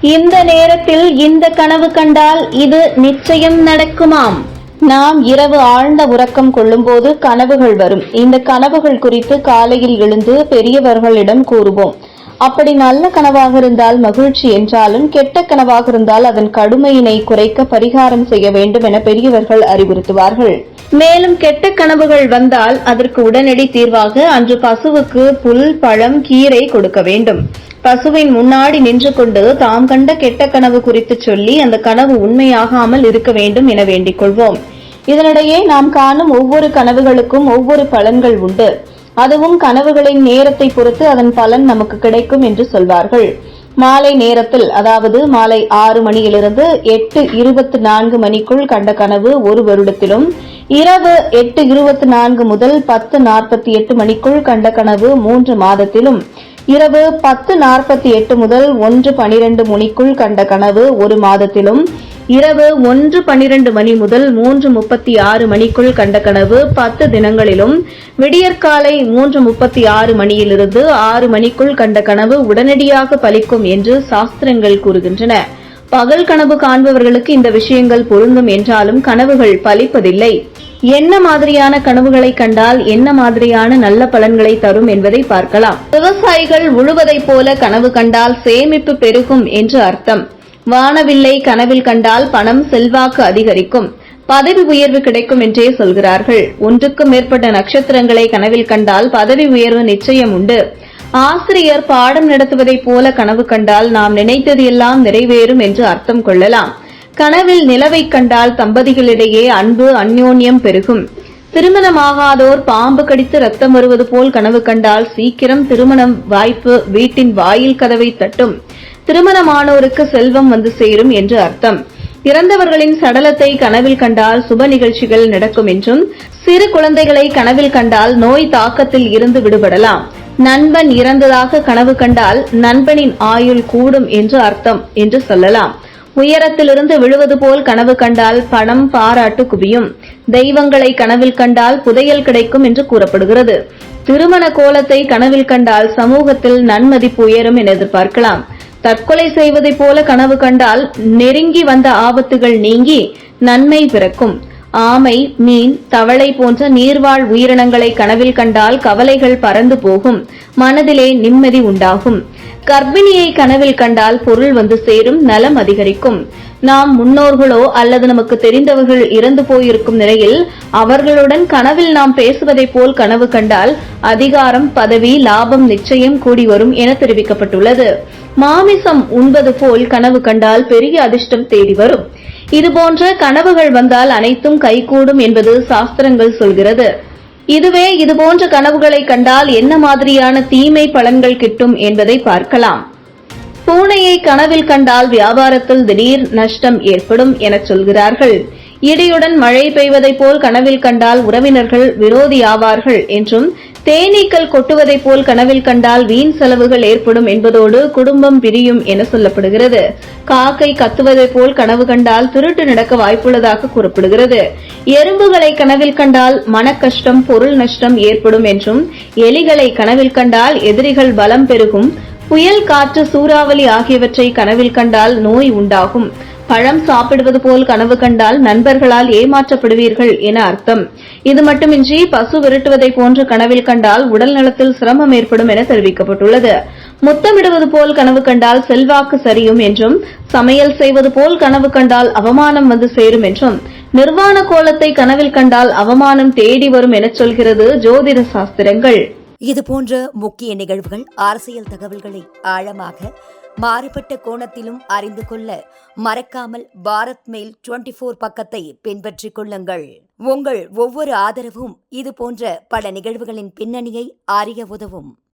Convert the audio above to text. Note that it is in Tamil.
இந்த நேரத்தில் இந்த கனவு கண்டால் இது நிச்சயம் நடக்குமாம். நாம் இரவு ஆழ்ந்த உறக்கம் கொள்ளும்போது கனவுகள் வரும். இந்த கனவுகள் குறித்து காலையில் எழுந்து பெரியவர்களிடம் கூறுவோம். அப்படி நல்ல கனவாக இருந்தால் மகிழ்ச்சி என்றாலும், கெட்ட கனவாக இருந்தால் அதன் கடுமையினை குறைக்க பரிகாரம் செய்ய வேண்டும் என பெரியவர்கள் அறிவுறுத்துவார்கள். மேலும் கெட்ட கனவுகள் வந்தால் அதற்கு உடனடி தீர்வாக அன்று பசுவுக்கு புல், பழம், கீரை கொடுக்க வேண்டும். பசுவின் முன்னாடி நின்று கொண்டு தாம் கண்ட கெட்ட கனவு குறித்து சொல்லி அந்த கனவு உண்மையாகாமல் இருக்க வேண்டும் என வேண்டிக் கொள்வோம். இதனிடையே நாம் காணும் ஒவ்வொரு கனவுகளுக்கும் ஒவ்வொரு பலன்கள் உண்டு. அதுவும் கனவுகளின் நேரத்தை பொறுத்து அதன் பலன் நமக்கு கிடைக்கும் என்று சொல்வார்கள். மாலை நேரத்தில், அதாவது மாலை 6 மணியிலிருந்து 8:24 மணிக்குள் கண்ட கனவு 1 வருடத்திலும், இரவு 8:24 முதல் 10:48 மணிக்குள் கண்ட கனவு 3 மாதத்திலும், இரவு 10:48 முதல் 1:12 மணிக்குள் கண்ட கனவு 1 மாதத்திலும், இரவு 1:12 மணி முதல் 3:36 மணிக்குள் கண்ட கனவு 10 தினங்களிலும், விடியற்காலை 3:36 மணியிலிருந்து 6 மணிக்குள் கண்ட கனவு உடனடியாக பலிக்கும் என்று சாஸ்திரங்கள் கூறுகின்றன. பகல் கனவு காண்பவர்களுக்கு இந்த விஷயங்கள் பொருந்தும் என்றாலும் கனவுகள் பலிப்பதில்லை. என்ன மாதிரியான கனவுகளை கண்டால் என்ன மாதிரியான நல்ல பலன்களை தரும் என்பதை பார்க்கலாம். விவசாயிகள் உழுவதைப் போல கனவு கண்டால் சேமிப்பு பெருகும் என்று அர்த்தம். வானவில்லை கனவில் கண்டால் பணம், செல்வாக்கு அதிகரிக்கும், பதவி உயர்வு கிடைக்கும் என்றே சொல்கிறார்கள். ஒன்றுக்கும் மேற்பட்ட நட்சத்திரங்களை கனவில் கண்டால் பதவி உயர்வு நிச்சயம் உண்டு. ஆசிரியர் பாடம் நடத்துவதைப் போல கனவு கண்டால் நாம் நினைத்தது எல்லாம் நிறைவேறும் என்று அர்த்தம் கொள்ளலாம். கனவில் நிலவை கண்டால் தம்பதிகளிடையே அன்பு, அந்யோன்யம் பெருகும். திருமணமாகாதோர் பாம்பு கடித்து ரத்தம் வருவது போல் கனவு கண்டால் சீக்கிரம் திருமணம் வாய்ப்பு வீட்டின் வாயில் கதவை தட்டும். திருமணமானோருக்கு செல்வம் வந்து சேரும் என்று அர்த்தம். இறந்தவர்களின் சடலத்தை கனவில் கண்டால் சுப நிகழ்ச்சிகள் நடக்கும் என்றும், சிறு குழந்தைகளை கனவில் கண்டால் நோய் தாக்கத்தில் இருந்து விடுபடலாம். நண்பன் இறந்ததாக கனவு கண்டால் நண்பனின் ஆயுள் கூடும் என்று அர்த்தம் என்று சொல்லலாம். உயரத்திலிருந்து விழுவது போல் கனவு கண்டால் பணம், பாராட்டு குவியும். தெய்வங்களை கனவில் கண்டால் புதையல் கிடைக்கும் என்று கூறப்படுகிறது. திருமண கோலத்தை கனவில் கண்டால் சமூகத்தில் நன்மதிப்பு உயரும் என எதிர்பார்க்கலாம். தற்கொலை செய்வதைப் போல கனவு கண்டால் நெருங்கி வந்த ஆபத்துகள் நீங்கி நன்மை பிறக்கும். ஆமை, மீன், தவளை போன்ற நீர்வாழ் உயிரினங்களை கனவில் கண்டால் கவலைகள் பறந்து போகும், மனதிலே நிம்மதி உண்டாகும். கர்ப்பிணியை கனவில் கண்டால் பொருள் வந்து சேரும், நலம் அதிகரிக்கும். நாம் முன்னோர்களோ அல்லது நமக்கு தெரிந்தவர்கள் இறந்து போயிருக்கும் நிலையில் அவர்களுடன் கனவில் நாம் பேசுவதைப் போல் கனவு கண்டால் அதிகாரம், பதவி, லாபம் நிச்சயம் கூடி வரும் என தெரிவிக்கப்பட்டுள்ளது. மாமிசம் உண்பது போல் கனவு கண்டால் பெரிய அதிர்ஷ்டம் தேடி வரும். இதுபோன்ற கனவுகள் வந்தால் அனைத்தும் கைகூடும் என்பது சாஸ்திரங்கள் சொல்கிறது. இதுவே இதுபோன்ற கனவுகளை கண்டால் என்ன மாதிரியான தீமை பலன்கள் கிட்டும் என்பதை பார்க்கலாம். பூனையை கனவில் கண்டால் வியாபாரத்தில் திடீர் நஷ்டம் ஏற்படும் என சொல்கிறார்கள். இடியுடன் மழை பெய்வதைப் போல் கனவில் கண்டால் உறவினர்கள் விரோதியாவார்கள் என்றும், தேனீக்கள் கொட்டுவதைப் போல் கனவில் கண்டால் வீண் செலவுகள் ஏற்படும் என்பதோடு குடும்பம் பிரியும் என சொல்லப்படுகிறது. காக்கை கத்துவதைப் போல் கனவு கண்டால் திருட்டு நடக்க வாய்ப்புள்ளதாக கூறப்படுகிறது. எறும்புகளை கனவில் கண்டால் மனக்கஷ்டம், பொருள் நஷ்டம் ஏற்படும் என்றும், எலிகளை கனவில் கண்டால் எதிரிகள் பலம் பெருகும். புயல், காற்று, சூறாவளி ஆகியவற்றை கனவில் கண்டால் நோய் உண்டாகும். பழம் சாப்பிடுவது போல் கனவு கண்டால் நண்பர்களால் ஏமாற்றப்படுவீர்கள் என அர்த்தம். இது மட்டுமின்றி பசு விரட்டுவதை போன்ற கனவில் கண்டால் உடல் நலத்தில் சிரமம் ஏற்படும் என தெரிவிக்கப்பட்டுள்ளது. முத்தமிடுவது போல் கனவு கண்டால் செல்வாக்கு சரியும் என்றும், சமையல் செய்வது போல் கனவு கண்டால் அவமானம் வந்து சேரும் என்றும், நிர்வாண கோலத்தை கனவில் கண்டால் அவமானம் தேடி வரும் என சொல்கிறது ஜோதிட சாஸ்திரங்கள். இதுபோன்ற முக்கிய நிகழ்வுகள், அரசியல் தகவல்களை ஆழமாக மாறுபட்ட கோணத்திலும் அறிந்து கொள்ள மறக்காமல் பாரத் மெயில் 24 பக்கத்தை பின்பற்றிக் கொள்ளுங்கள். உங்கள் ஒவ்வொரு ஆதரவும் இதுபோன்ற பல நிகழ்வுகளின் பின்னணியை அறிய உதவும்.